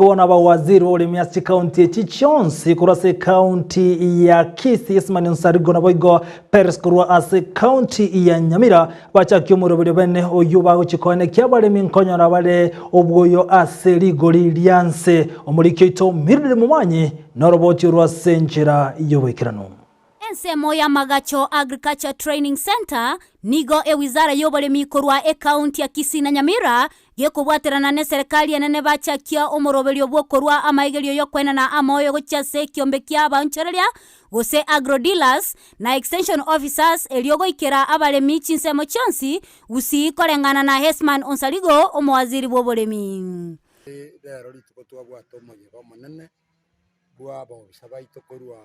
Wana ba waziri wa ulimi kaunti chichonsi kurase kaunti ya Kisii Ismani Nsarigo na boigo Paris kurwa ase kaunti ya Nyamira bacha kyomuro bene oyuba uchikone kyabale minkonyo na bale obwoyo ase ligori lyanse omurikyo ito mirire mumanyi noroboti rwa senjera yobekirano. Ensemo ya Magacho Agriculture Training Center nigo wizara y'oburemi kurwa kaunti ya Kisii na Nyamira gekubwaterana ne serikali enene bachakia omoroberio bwokorwa amaigerio yokwenana amoyo gochase kiombe kya banchereria gose agro dealers na extension officers eliogoikera abalemi chinsemo chonsi Gusii korengana na Hesman Onsaligo omwaziri bw'oburemi. Lero lituko twabwato omanyego manene bwabo sabaito korwa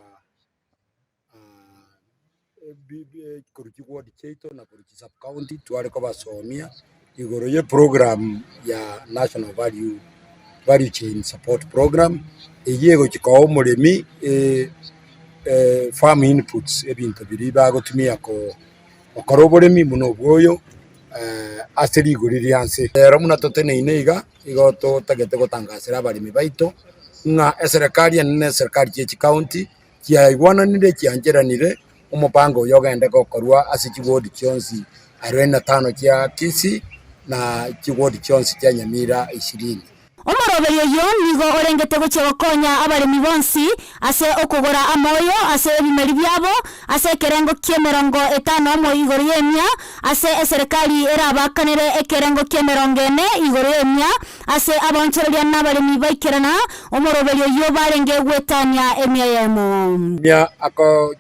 kuruki ward cheito na kuruki sub county tware ko basomia igoro ye program ya national value chain support program eyego kikawo muremi farm inputs ebintu biriba gotumia ko okoroboremi muno bwoyo aseri iguriri anse rero muna totene ineiga igoto tagete gotangasira abalimi baito nga serikali ene serikali ye county kia igwananire kianjeranire umupango yogende gokorwa ase kigodi chonsi 45 kya Kisii na kigodi chonsi kya Nyamira 20. Omoroberio yo nigo orengete gochegokonya abalemi bonsi ase okugora amoyo ase ebimeri byabo ase kerengo kyemerongo 5 mo igoro yemya ase serikali erabakanire ekerengo kyemerongo 4 igoro yemya ase abonchereria n'abalemi baikirana omoroberio yo barenge gwetanya emyayemo ya ako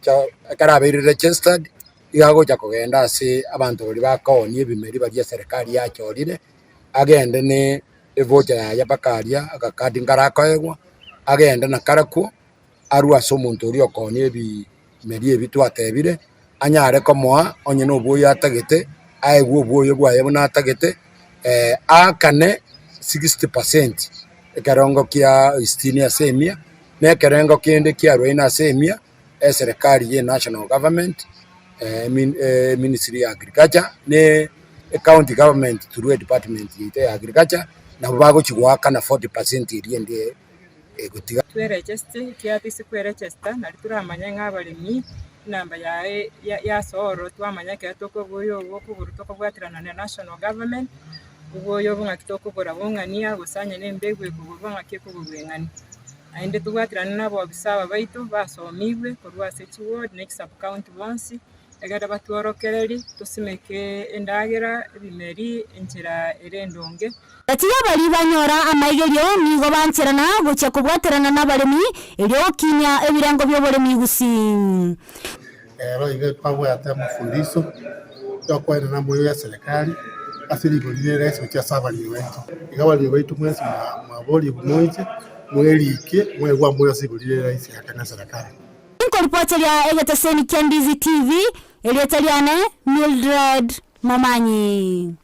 karabiri registered igago jakogenda ase abantu bali bakonye ebimeri bali serikali yachorire agende ne evoja ya bakaria agakadi ngarakoegwa agenda na karako arua somuntu uri okonye ebimeri ebitwatebire anyare komoa onye no boyo atagete aegwo boyo bwaye buna atagete akane 60% ekarongo kia istinia semia ne kerengo kende kia ruina semia serikali ye national government ministry ya agriculture ne county government through department ya agriculture na bago chigwaka na 40% iri ndi egutiga twe register kia tisi kwe register na turamanya nk'abalimi namba ya soro twamanya ke toko boyo bokuguru toko bwatirana na national government uboyo bunga kitoko bora bongania gusanya nembegwe kubuvanga ke kubugwengani ainde tubwatirana nabo bisaba baito basomibwe kurwa sechi ward next sub county bonsi egada batworokereri tusimeke endagera bimeri enchera erendonge Atiya bali banyora amaigerio nigo bancherana gocha kubwaterana n'abalemi elio kinya ebirango by'oburemi Gusii ige twabwa ata mafundisho yakwa na moyo ya serikali asili golire rais kwa sabali wetu igawali wetu mwezi maboli kumoje mwelike mwegwa moyo sigolire rais ya serikali Nko ripoti ya Ndizi TV Eliotaliane Mildred Mamanyi.